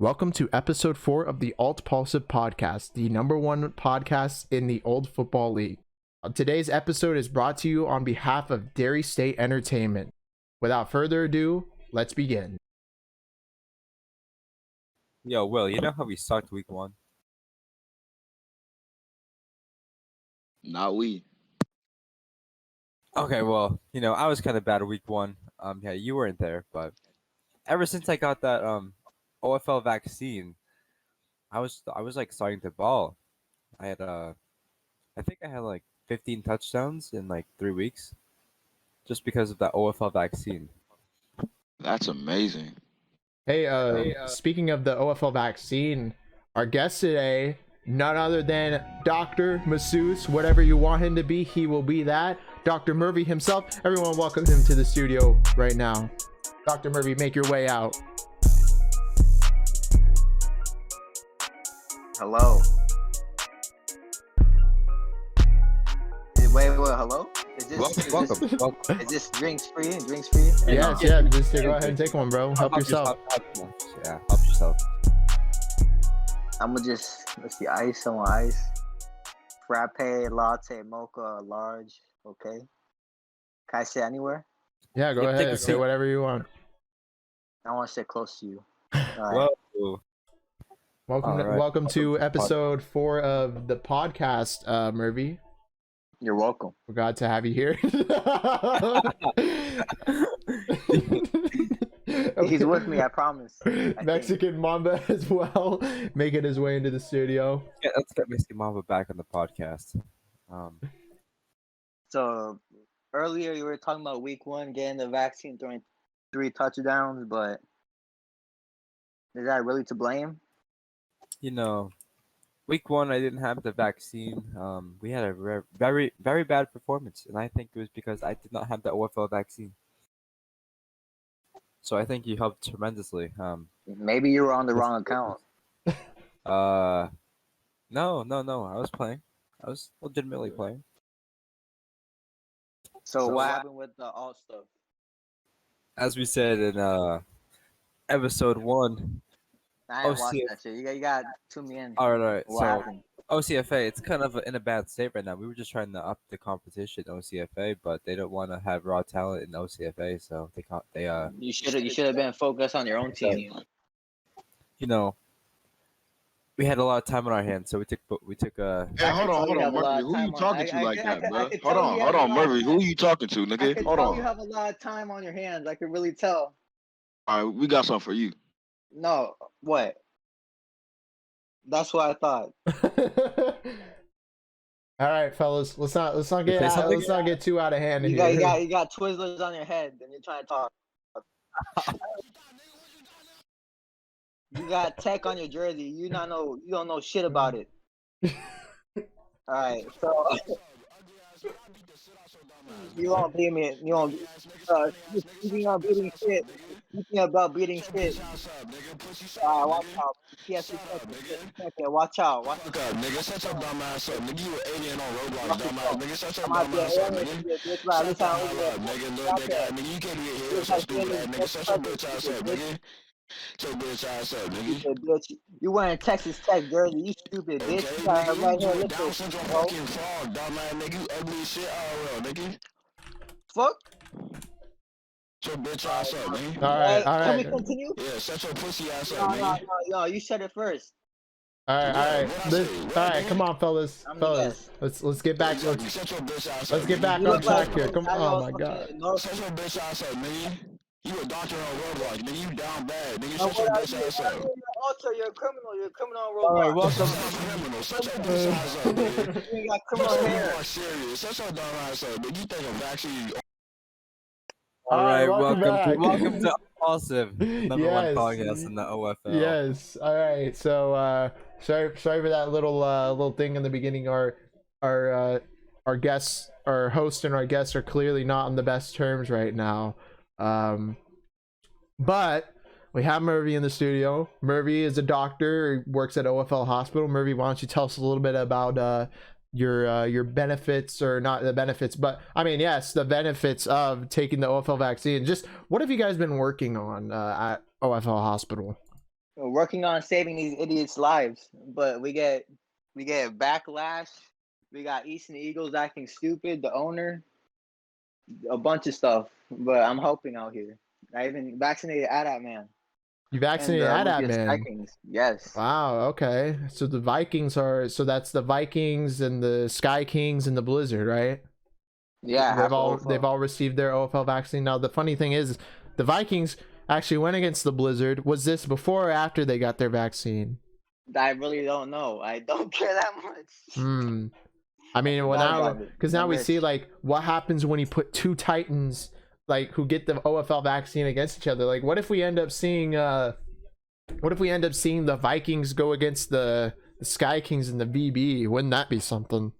Welcome to episode 4 of the ALTPAULSIVE podcast, the #1 podcast in the Old Football League. Today's episode is brought to you on behalf of Dairy State Entertainment. Without further ado, let's begin. Yo, Will, you know how we sucked week 1? Not we. Okay, well, I was kind of bad at week 1. Yeah, you weren't there, but ever since I got that OFL vaccine, I was like starting to ball. I think I had like 15 touchdowns in like 3 weeks, just because of that OFL vaccine. That's amazing. Hey, speaking of the OFL vaccine, our guest today, none other than Dr. Masseuse, whatever you want him to be, he will be that. Dr. Mrvy himself. Everyone welcome him to the studio right now. Dr. Mrvy, make your way out. Hello. Wait, hello? Welcome. Is this drinks free? Drinks free? Yes, yeah, just go ahead and take one, bro. Help yourself. Help yourself. I'm gonna let's see, ice, I want ice. Frappe, latte, mocha, large, okay. Can I sit anywhere? Yeah, go Yeah, take a ahead. Say seat. whatever you want. I want to sit close to you. Alright. Whoa. Welcome, All right. welcome to Welcome to the episode 4 of the podcast, Mrvy. You're welcome. We're glad to have you here. He's with me, I promise. I Mexican Mamba as well, making his way into the studio. Yeah, let's get Mr. Mamba back on the podcast. So earlier you were talking about week 1 getting the vaccine, throwing 3 touchdowns, but is that really to blame? Week 1, I didn't have the vaccine. We had a very, very bad performance, and I think it was because I did not have the OFL vaccine. So I think you helped tremendously. Maybe you were on the wrong account. No. I was playing. I was legitimately playing. So what happened with the alt stuff? As we said in episode 1. I didn't Oh, watch see. that shit. You got tune me in. All right. What So happened? OCFA, it's kind of in a bad state right now. We were just trying to up the competition in OCFA, but they don't want to have raw talent in OCFA, so You should have been focused on your own team. we had a lot of time on our hands, so we took Hey, I hold can on, tell you have a lot Murvy. of Who you time on- talking to I like can- that, I can bro? tell Hold you on, have a lot of Murvy. Who you talking to, I nigga? can Hold tell you on. have a lot of time on your hands. I can really tell. All right, we got something for you. No, what? That's what I thought. All right, fellas, let's not say something? let's not get too out of hand You here. got Twizzlers on your head, and you're trying to talk. You got tech on your jersey. You don't know shit about it. All right, so you won't beat me. You won't. Speaking of beating shit. Speaking about beating shit. Watch out. Yes, watch out. Watch Fuck up, nigga. Shut your dumb ass up, nigga. You an alien on Roblox, dumb ass, nigga. Shut your I'm out dumb there. ass up, nigga. This Shut the listen, hell up, nigga. Little dick ass nigga. You can't get here. You're so stupid ass nigga. Shut your bitch ass up, nigga. Shut your bitch ass up, nigga. bitch. You wearing Texas Tech jersey. You stupid bitch. Okay, You got nigga, right here. you a Down Listen, syndrome bro. fucking fraud, dumb ass nigga. You ugly as shit all nigga. Fuck. Shut your bitch ass up, nigga. All Can we right, continue? Yeah, shut your pussy ass up, No, nigga. you said it first. all right. All right, come on, fellas. I'm the guest. Let's get back. Shut your bitch ass up. Let's get back You on look track like here. Come on. Oh my fucking god. North- Shut your bitch ass up, nigga. You a doctor on Roblox, nigga. You down bad, nigga. No, Shut your what I bitch do, ass what I do, up. you're an alter. You're a criminal. You're a criminal on All right, Roblox. welcome. Criminal. Shut your bitch ass up, nigga. You ain't got criminal Shut hair. your serious. Shut your dumb ass up, nigga. You think a vaccine? All right, welcome back. welcome to Impulsive, #1 Yes. podcast in the OFL. Yes. All right. So sorry for that little thing in the beginning. Our guests, our host and our guests are clearly not on the best terms right now. But we have Mrvy in the studio. Mrvy is a doctor, he works at OFL Hospital. Mrvy, why don't you tell us a little bit about your benefits, or not the benefits, but I mean, yes, the benefits of taking the OFL vaccine. Just what have you guys been working on at OFL Hospital? We're working on saving these idiots' lives, but we get backlash. We got Eastern Eagles acting stupid. The owner, a bunch of stuff. But I'm helping out here. I even vaccinated Adat man. You And vaccinated Adat Olympia's man. Vikings. Yes. Wow. Okay. So the Vikings are. So that's the Vikings and the Sky Kings and the Blizzard, right? Yeah. They've all received their OFL vaccine. Now the funny thing is, the Vikings actually went against the Blizzard. Was this before or after they got their vaccine? I really don't know. I don't care that much. Hmm. I mean, well now, because now we see like what happens when you put two Titans like who get the OFL vaccine against each other. Like, what if we end up seeing the Vikings go against the Sky Kings in the VB? Wouldn't that be something?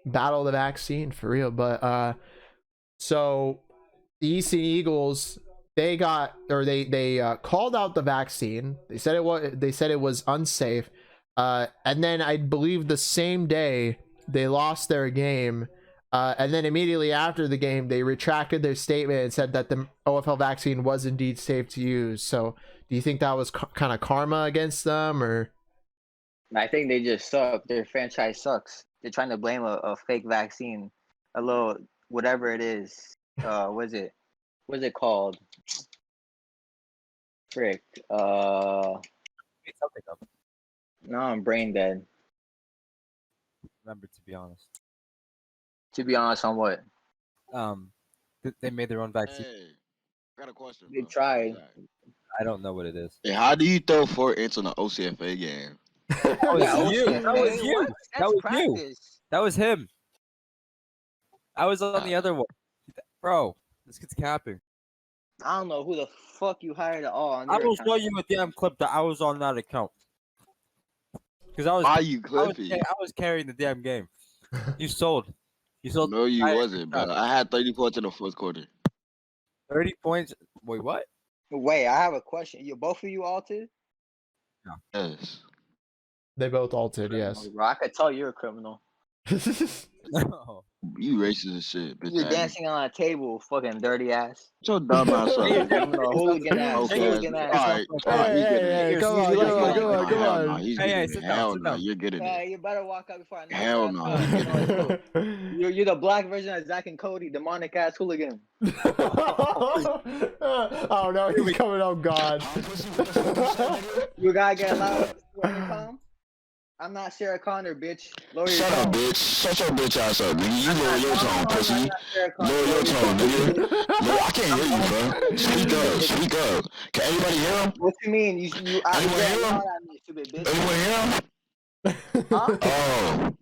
Battle the vaccine for real. But so the Eastern Eagles, they got, or they called out the vaccine. They said it was unsafe. And then I believe the same day they lost their game. And then immediately after the game, they retracted their statement and said that the OFL vaccine was indeed safe to use. So do you think that was kind of karma against them, or? I think they just suck. Their franchise sucks. They're trying to blame a fake vaccine, a little whatever it is. What's it called? Frick. Made something up. No, I'm brain dead. Remember, to be honest. To be honest, on what? They made their own vaccine. Hey, I got a question. They bro. tried. I don't know what it is. Hey, how do you throw 4 inches on an OCFA game? Oh, that was you. Okay, That was you. what? That That's was you. practice. That was him. I was on the other one. Bro, this kid's capping. I don't know who the fuck you hired at all. On I your will account. show you a damn clip that I was on that account. Because Why you clipping? I was carrying the damn game. You sold. You sold. No, you I- wasn't, bro. I had 30 points in the fourth quarter. 30 points. Wait, what? Wait, I have a question. You both of you altered? Yes. They both altered, yes. Bro, I could tell you're a criminal. No. You racist as shit, bitch. You're ass. dancing on a table, fucking dirty ass. Shut your dumb ass up. Criminal, hooligan ass. Okay. Hooligan All ass. right. All right. He's getting it. Come on, you come like- on, come Hell no. on. He's Hey, getting sit it. down, Hell sit no. down. You're getting Yeah, it. you better walk out before I knock Hell your no. ass He's out. getting it. You're the black version of Zach and Cody, demonic ass hooligan. Oh no, he's coming. Oh god. You gotta get loud. Tom? I'm not Sarah Connor, bitch. Lower your Shut up, tone. bitch. Shut your bitch ass up, nigga. You lower your tone, I'm pussy. not Sarah Connor. Lower your tone, nigga. Lower, I can't hear you, bro. Speak up. Speak up. Can anybody hear him? What you mean? You Anyone get hear loud him? at me, stupid bitch. Anyone hear him? Huh? Oh.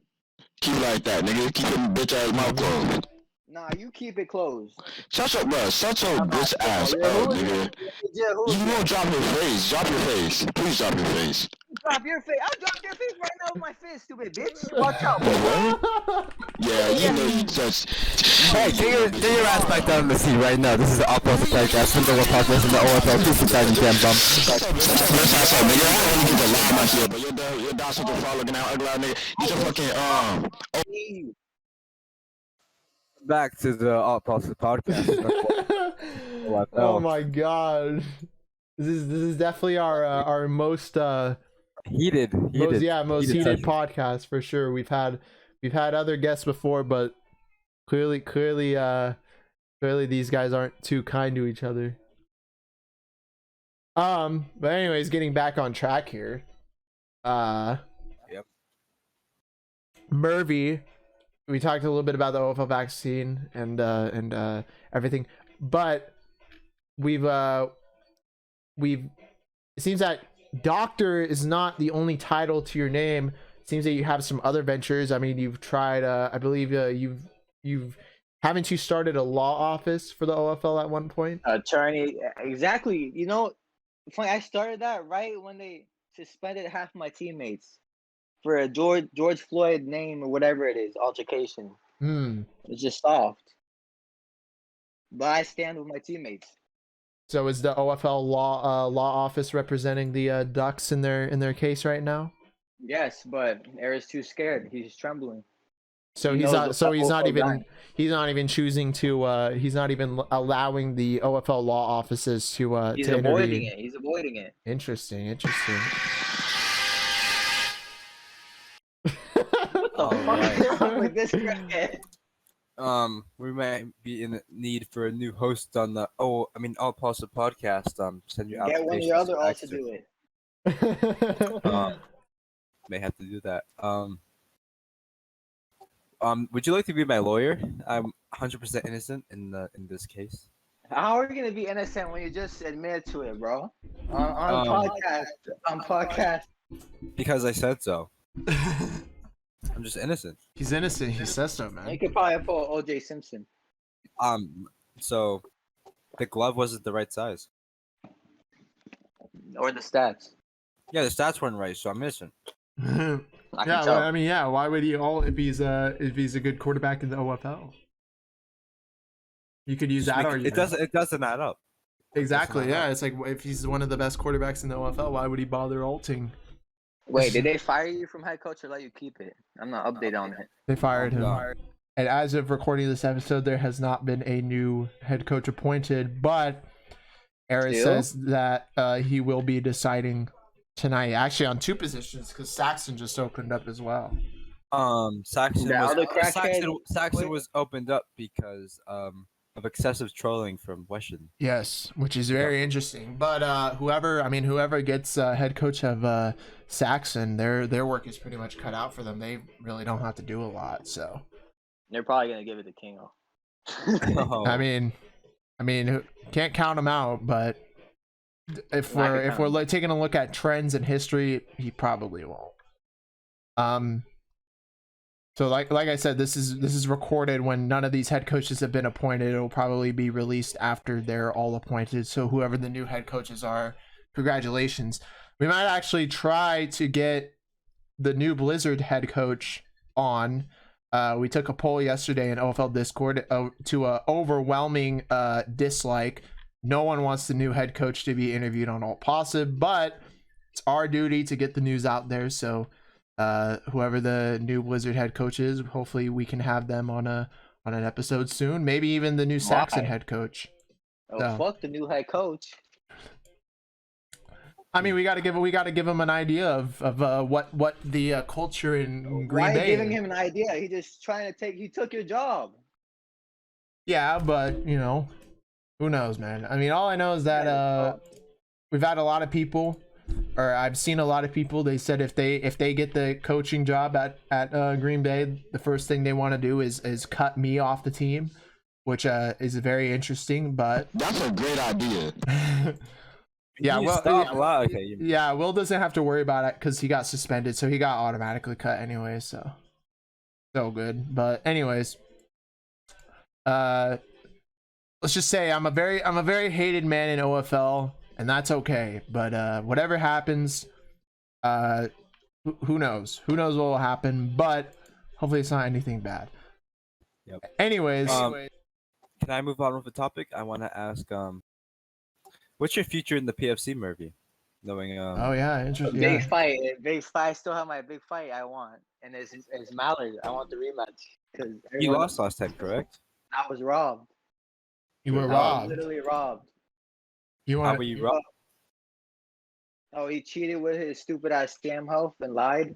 Keep it like that, nigga. Keep your bitch ass mouth closed. Nah, you keep it closed. Shut your, bro. Shut your bitch ass You're a up, hooligan. nigga. You're a You hooligan. won't drop your face. Drop your face. Please drop your face. Drop your face. I'll drop your face right now with my fist, stupid bitch. Watch out. What? Yeah, you know you just. Hey, get your ass back down in the seat right now. This is the ALTPAULSIVE podcast. From the podcast in the OFL. Please subscribe, you damn bum. Shut your bitch ass up, nigga. I don't really get the lie my shit, but your dog such a frog looking out ugly ass nigga. Get your fucking Back to the ALTPAULSIVE podcast. Oh my god. This is definitely our most Heated heated session. podcast for sure. We've had other guests before, but clearly these guys aren't too kind to each other. But anyways, getting back on track here. Yep. Mrvy, we talked a little bit about the OFL vaccine and everything, but we've it seems that doctor is not the only title to your name. It seems that you have some other ventures. I mean, you've tried I believe you've haven't you started a law office for the OFL at one point? Attorney, exactly. You know, funny, I started that right when they suspended half my teammates for a George Floyd name or whatever it is, altercation. It's just soft. But I stand with my teammates. So is the OFL law office representing the Ducks in their case right now? Yes, but Era's too scared. He's trembling. So He he's knows not. the So he's not OFL even. guy. He's not even choosing to. He's not even allowing the OFL law offices to. He's To avoiding intervene. it. He's avoiding it. Interesting. Interesting. What the All fuck right. is wrong with this crackhead? We might be in need for a new host on the ALTPAULSIVE podcast. Send your Get one of applications your other to alts to Baxter. do it. May have to do that. Would you like to be my lawyer? I'm 100% innocent in this case. How are you gonna be innocent when you just admitted to it, bro? On podcast. On podcast. Because I said so. I'm just innocent. He's innocent. He says so, You man. could probably pull OJ Simpson. So the glove wasn't the right size. Or the stats. Yeah, the stats weren't right, so I'm innocent. I can Yeah, tell. well, I mean, yeah. Why would he all if he's a good quarterback in the OFL? You could use that argument. It doesn't add up. Exactly. It doesn't add Yeah, up. it's like if he's one of the best quarterbacks in the OFL, why would he bother alting? Wait, did they fire you from head coach or let you keep it? I'm not updated on it. They fired him. No. And as of recording this episode, there has not been a new head coach appointed, but Eric Still? says that he will be deciding tonight, actually on two positions, because Saxon just opened up as well. Saxon The other was crackhead Saxon quit? was opened up because of excessive trolling from Weston. Yes, which is very interesting. But whoever gets head coach of Saxon, their work is pretty much cut out for them. They really don't have to do a lot. So They're probably gonna give it to Kingo. Oh. I mean, can't count him out. But if we're taking a look at trends in history, he probably won't. So like I said, this is recorded when none of these head coaches have been appointed. It'll probably be released after they're all appointed. So whoever the new head coaches are, congratulations. We might actually try to get the new Blizzard head coach on. We took a poll yesterday in OFL Discord to a overwhelming dislike. No one wants the new head coach to be interviewed on ALTPAULSIVE, but it's our duty to get the news out there. So whoever the new Blizzard head coach is, hopefully we can have them on an episode soon. Maybe even the new Saxon head coach. Oh, So. fuck the new head coach. I mean, we got to give him an idea of what the culture in Green Why are Bay. you giving him an idea? He just trying to he took your job. Yeah, but who knows, man? I mean, all I know is that we've had a lot of people, or I've seen a lot of people. They said if they get the coaching job at Green Bay, the first thing they want to do is cut me off the team, which is very interesting. But That's a great idea. yeah, You well, stop. Wow, okay. yeah, Will doesn't have to worry about it because he got suspended, so he got automatically cut anyway. So good. But anyways, let's just say I'm a very hated man in OFL, and that's okay. But whatever happens, who knows? Who knows what will happen? But hopefully it's not anything bad. Yep. Anyways, Can I move on with the topic? I want to ask what's your future in the PFC, Mrvy? Knowing oh yeah, interesting. Big Yeah. fight. Big fight. I still have my big fight I want. And it's Mallard. I want the rematch. Because you lost last time, correct? I was robbed. You were I was robbed. literally robbed. You How want? were you robbed? Oh, he cheated with his stupid ass scam health and lied.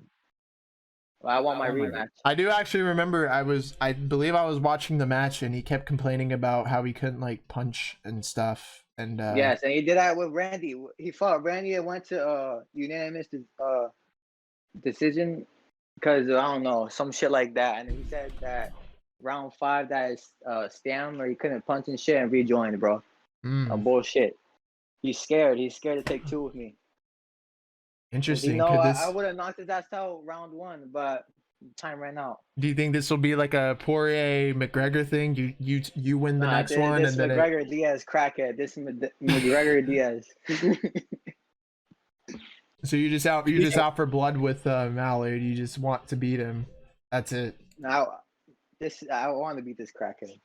Well, I want my rematch. I do actually remember I believe I was watching the match and he kept complaining about how he couldn't like punch and stuff. And Yes, and he did that with Randy. He fought Randy and went to unanimous decision because I don't know, some shit like that. And he said that round 5 that is scam or he couldn't punch and shit and rejoined, bro. Bullshit. He's scared. He's scared to take 2 with me. Interesting. You know, Could this, I would have knocked his ass out round 1, but time ran out. do you think this will be like a Poirier McGregor thing? You win the next one, this and then McGregor Diaz crackhead. This McGregor Diaz. so you just out for blood with Mallard. You just want to beat him. That's it. Now, I want to beat this crackhead.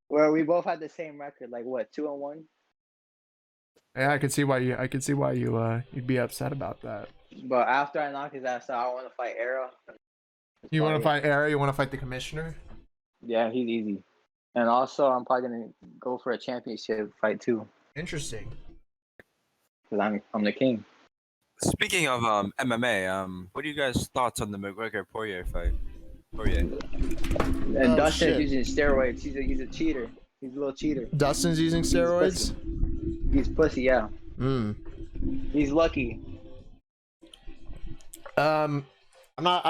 Where we both had the same record, like what, 2-1. Yeah, I could see why you'd be upset about that. But after I knock his ass out, I want to fight Era. You want to fight Era? You want to fight the commissioner? Yeah, he's easy. And also, I'm probably gonna go for a championship fight too, Interesting. because I'm the king. Speaking of MMA, what are you guys' thoughts on the McGregor Poirier fight? Poirier. And Dustin's using steroids. He's a cheater. He's a little cheater. Dustin's using steroids. He's pussy, yeah. Hmm. He's lucky. I'm not.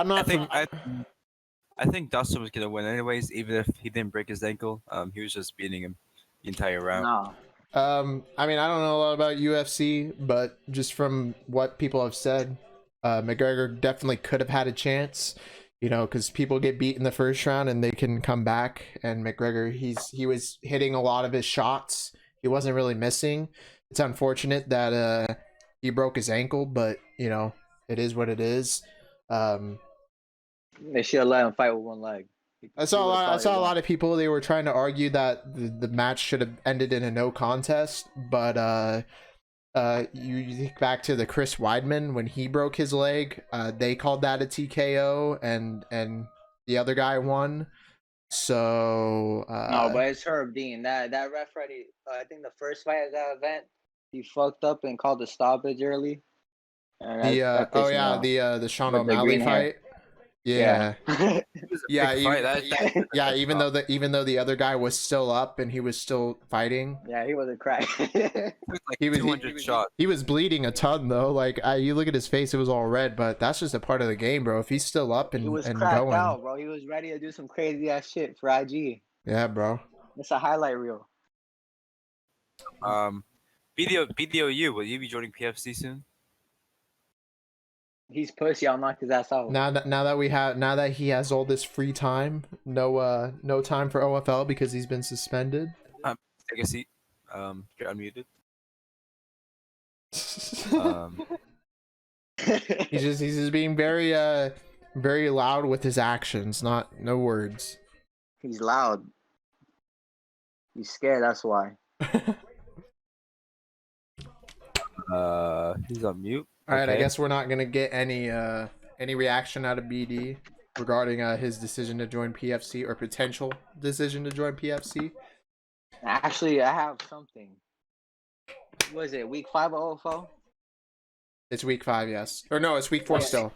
I think Dustin was gonna win anyways, even if he didn't break his ankle. He was just beating him the entire round. Nah. I mean, I don't know a lot about UFC, but just from what people have said, McGregor definitely could have had a chance. You know, because people get beat in the first round and they can come back. And McGregor, he was hitting a lot of his shots. He wasn't really missing. It's unfortunate that he broke his ankle, but you know, it is what it is. They should have let him fight with one leg. I saw a lot of people. They were trying to argue that the match should have ended in a no contest, but you think back to the Chris Weidman when he broke his leg. They called that a TKO, and the other guy won. So no, but it's Herb Dean. That ref already. I think the first fight at that event, he fucked up and called the stoppage early. And the Sean O'Malley fight. Yeah. Yeah, even though the other guy was still up and he was still fighting. Yeah, he wasn't crying. He was bleeding a ton though. Like you look at his face, it was all red, but that's just a part of the game, bro. If he's still up and he was and cracked going out, bro. He was ready to do some crazy ass shit for IG. Yeah, bro. It's a highlight reel. BDOU, will you be joining PFC soon? He's pussy. I'll knock his ass out. Now that he has all this free time, no time for OFL because he's been suspended. Take a seat. You're unmuted. He's just being very loud with his actions, no words. He's loud. He's scared. That's why. He's on mute. All right, okay. I guess we're not gonna get any reaction out of BD regarding his decision to join PFC or potential decision to join PFC. Actually, I have something. What is it? Week 5 of OFO? It's week 5, yes. Or no, it's week 4 still.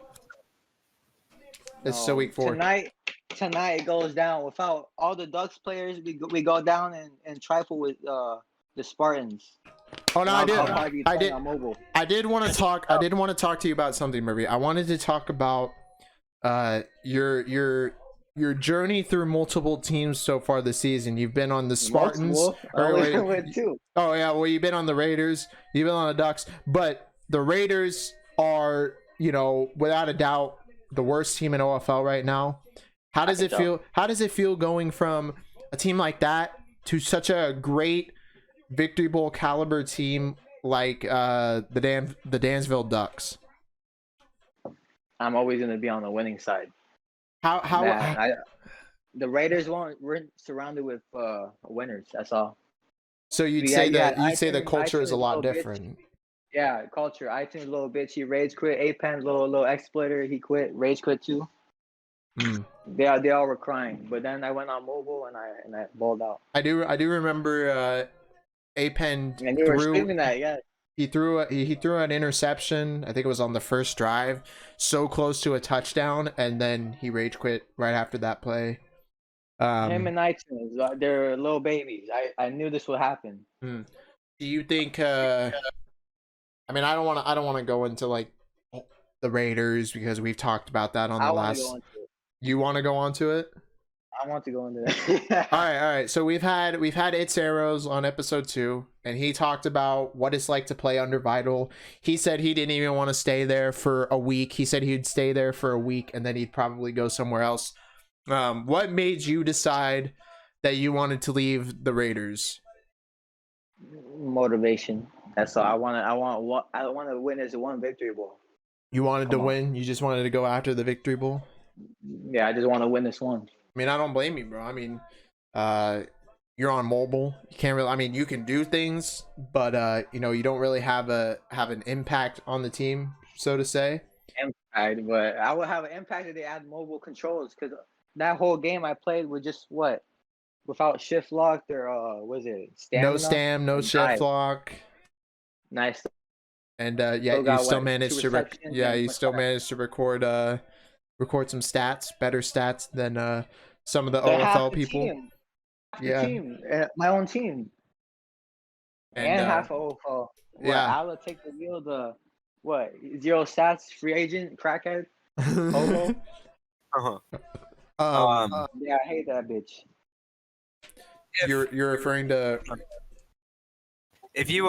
It's still week 4. Tonight it goes down without all the Ducks players. We go down and trifle with the Spartans. Oh no, I did want to talk to you about something, Mrvy. I wanted to talk about your journey through multiple teams so far this season. You've been on the Spartans. Oh yeah, well, you've been on the Raiders, you've been on the Ducks, but the Raiders are, you know, without a doubt the worst team in OFL right now. How does it feel? How does it feel going from a team like that to such a great Victory Bowl caliber team like the Dansville Ducks? I'm always going to be on the winning side. The Raiders weren't surrounded with winners. That's all. So you'd say the culture is a lot different. Yeah, culture. iTunes a little bitchy. Rage quit. A-Pen's little exploiter. He quit. Rage quit too. They all were crying. But then I went on mobile and I balled out. I do remember A-Pen and they were screaming that, yeah. He threw an interception. I think it was on the first drive, so close to a touchdown, and then he rage quit right after that play. Him and iTunes, they're little babies. I knew this would happen. Do you think? I mean, I don't want to go into like the Raiders because we've talked about that on the last. You want to go onto it? I want to go into that. all right. So we've had It's Arrows on episode 2, and he talked about what it's like to play under Vital. He said he didn't even want to stay there for a week. He said he'd stay there for a week and then he'd probably go somewhere else. What made you decide that you wanted to leave the Raiders? Motivation. That's all. I want to win as one Victory Bowl. You wanted to win? You just wanted to go after the Victory Bowl? Yeah, I just want to win this one. I mean, I don't blame you, bro. I mean, you're on mobile. You can't really. I mean, you can do things, but you know, you don't really have an impact on the team, so to say. But I would have an impact if they add mobile controls because that whole game I played with just what without shift lock or was it No stamina? no And shift dive. lock. Nice. And yeah, Still you got still what, managed two to receptions yeah, and you what's still that? managed to record some stats, better stats than some of the The half OFL the people. team, half the Yeah. team, my own team, And and half of OFL. What? yeah. Ala take the wheel. The what? Zero stats, free agent, crackhead, hobo. Yeah, I hate that bitch. You're referring to If you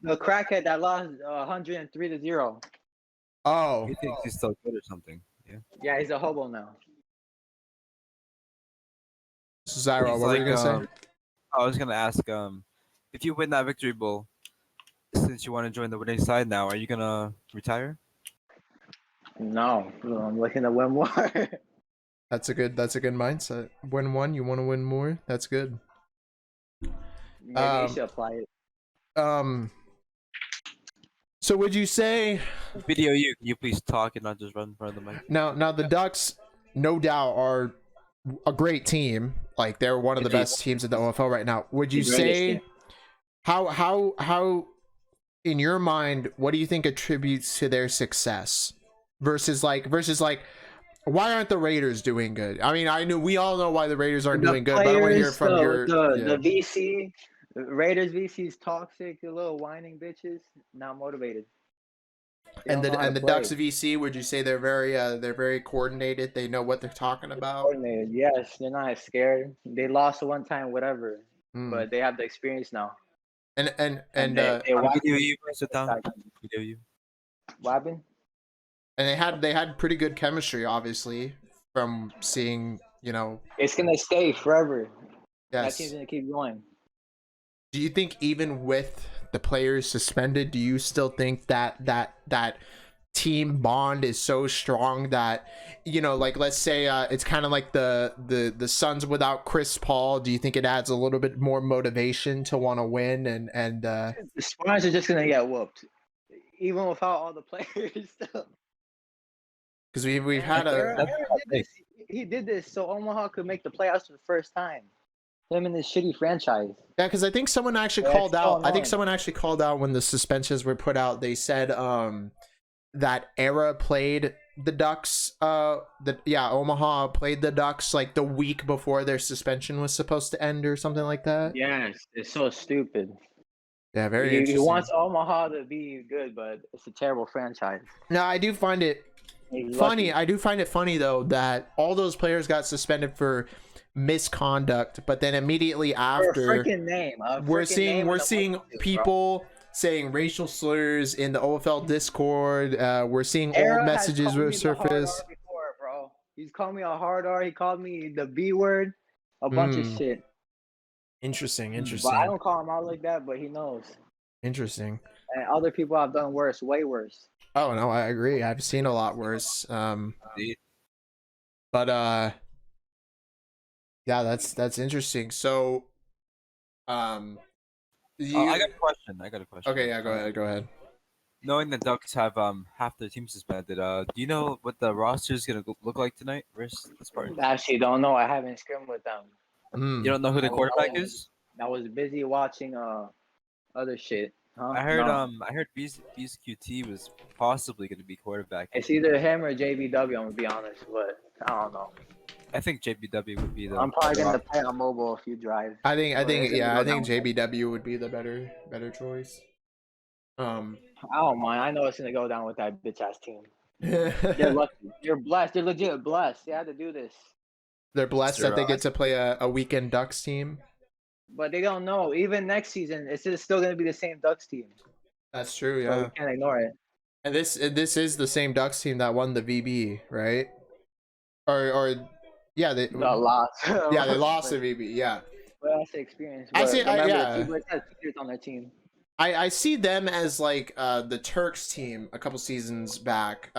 The crackhead that lost 103-0. oh, he thinks he's still good or something. Yeah. Yeah, he's a hobo now. Zyro, He's what were you like, gonna say? I was gonna ask, if you win that victory bowl, since you want to join the winning side now, are you gonna retire? No, I'm looking to win more. That's a good mindset. Win one, you want to win more. That's good. Maybe you should apply it. So would you say Video you, can you please talk and not just run in front of the mic? now the Ducks, no doubt, are a great team. Like they're one of the Indeed. best teams in the OFL right now. Would you The greatest say team. how in your mind, what do you think attributes to their success versus like why aren't the Raiders doing good? I mean, we all know why the Raiders aren't doing good, but I want to hear from the VC. Raiders VC's toxic, the little whining bitches, not motivated. They and don't know how to the play. Ducks VC, would you say they're very coordinated? They know what they're talking about. Coordinated. Yes, they're not scared. They lost one time, whatever, but they have the experience now. And they Video you, sit down. Video you. What happened? and they had pretty good chemistry, obviously, from seeing, It's gonna stay forever. That yes. team's gonna keep going. Do you think even with the players suspended, do you still think that team bond is so strong that, like let's say it's kind of like the Suns without Chris Paul? Do you think it adds a little bit more motivation to want to win and The Spurs are just gonna get whooped, even without all the players. because we've had a He did this so Omaha could make the playoffs for the first time. Him and this shitty franchise. yeah, because I think someone actually Yeah, called it's so out. I think annoying. someone actually called out when the suspensions were put out. They said that Era played the Ducks. Omaha played the Ducks like the week before their suspension was supposed to end or something like that. Yes, it's so stupid. Yeah, very He interesting. wants Omaha to be good, but it's a terrible franchise. Now I do find it He's funny. lucky. I do find it funny though that all those players got suspended for misconduct, but then immediately For after a freaking name. we're seeing people saying racial slurs in the OFL Discord. We're seeing old messages surface. Before, bro. He's called me a hard R. He called me the B word. A bunch of shit. Interesting. But I don't call him out like that, but he knows. Interesting. And other people have done worse, way worse. Oh no, I agree. I've seen a lot worse. Indeed. But yeah, that's interesting. So, I got a question. Okay, yeah, go ahead. Knowing the Ducks have half their team suspended, do you know what the roster is gonna look like tonight versus the Spartans? I actually don't know. I haven't scrimmed with them. You don't know who the quarterback is? I was busy watching other shit. Huh? I heard No. I heard BSQT was possibly gonna be quarterback. It's either him or JBW. I'm gonna be honest, but I don't know. I think JBW would be the. I'm probably gonna play on mobile if you drive. I think Well, JBW would be the better choice. I don't mind. I know it's gonna go down with that bitch ass team. They're lucky. You're blessed. They're legit blessed. They had to do this. They're blessed that they get to play a weekend Ducks team. But they don't know. Even next season, it's still gonna be the same Ducks team. That's true, So yeah. we can't ignore it. And this is the same Ducks team that won the VB, right? Or yeah, they lost. yeah, they lost the VB, yeah. Well, that's the experience. I But see- I- remember, yeah. the T-Birds had T-Birds on their team. I see them as like the Turks team a couple seasons back,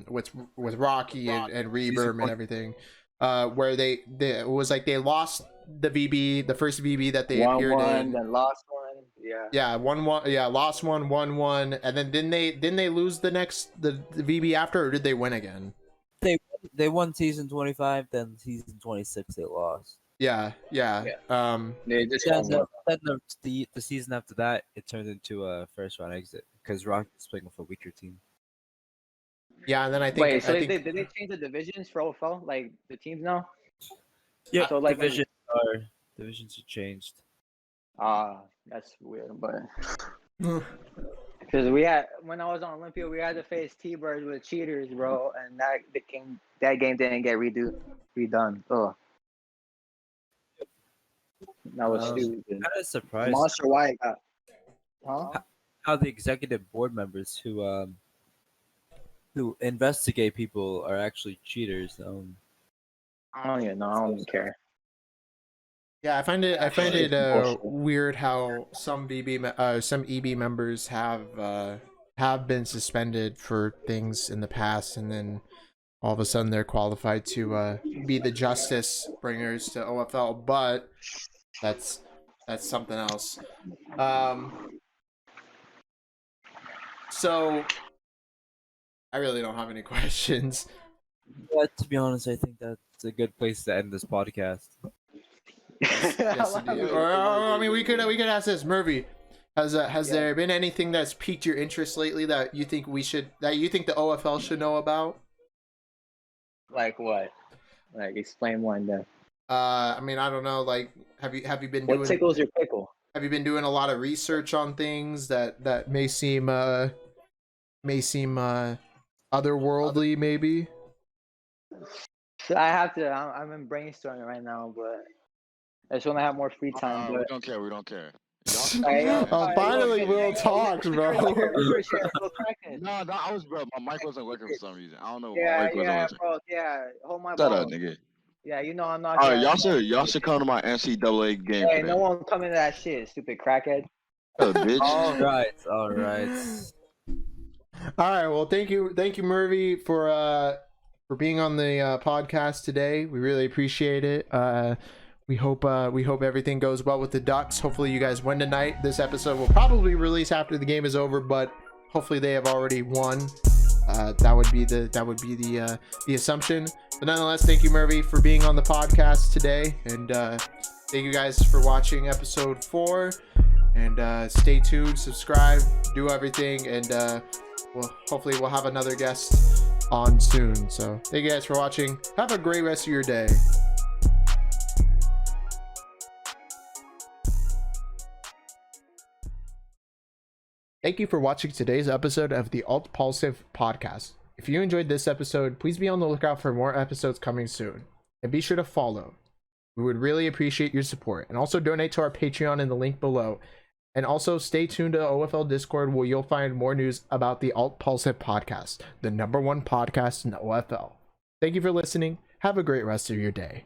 with Rocky and Reberm and everything. where it was like they lost the VB, the first VB that they appeared 1-1, in. then lost one. Yeah. Yeah, 1-1. Yeah, lost 1-1, and then didn't they lose the VB after, or did they win again? They won season 25, then season 26 they lost. Yeah. They just Then, won. the season after that, it turned into a first round exit because Rock was playing with a weaker team. Yeah, and then I think. Wait, so I think, did they change the divisions for OFL? Like the teams now? Yeah, So, like, divisions are changed. That's weird, but because when I was on Olympia, we had to face T-Birds with cheaters, bro, and that game didn't get redone. Ugh. That was stupid. Kind of surprised Monster White got, how the executive board members who investigate people are actually cheaters. I don't even know. I don't even care. Yeah, I find it Bullshit. weird how some EB members have been suspended for things in the past, and then all of a sudden they're qualified to be the justice bringers to OFL, but that's something else. So I really don't have any questions. But to be honest, I think that's a good place to end this podcast. Yes, indeed. Or, I mean, we could ask this, Mrvy. Has there been anything that's piqued your interest lately that you think the OFL should know about? Like what? Like explain one then. I mean, I don't know. Like, have you been What doing? tickles your pickle? Have you been doing a lot of research on things that may seem otherworldly, maybe? So I have to. I'm in brainstorming right now, but I just want to have more free time. We don't care. We don't care. Finally, Will talks, bro. No, I was, bro. My mic wasn't working for some reason. I don't know. Yeah, My mic wasn't working. bro. Yeah, hold my Shut ball. up, nigga. Yeah, you know I'm not. All right, y'all should come to my NCAA game. Hey, today. no one come into that shit, stupid crackhead. Shut up, bitch. All right. All right. Well, thank you, Mrvy, for being on the podcast today. We really appreciate it. We hope everything goes well with the Ducks. Hopefully, you guys win tonight. This episode will probably release after the game is over, but hopefully they have already won. That would be the assumption. But nonetheless, thank you, Mrvy, for being on the podcast today, and thank you guys for watching episode 4. And stay tuned, subscribe, do everything, and hopefully we'll have another guest on soon. So thank you guys for watching. Have a great rest of your day. Thank you for watching today's episode of the ALTPAULSIVE podcast. If you enjoyed this episode, please be on the lookout for more episodes coming soon. And be sure to follow. We would really appreciate your support. And also donate to our Patreon in the link below. And also stay tuned to the OFL Discord, where you'll find more news about the ALTPAULSIVE podcast, the #1 podcast in the OFL. Thank you for listening. Have a great rest of your day.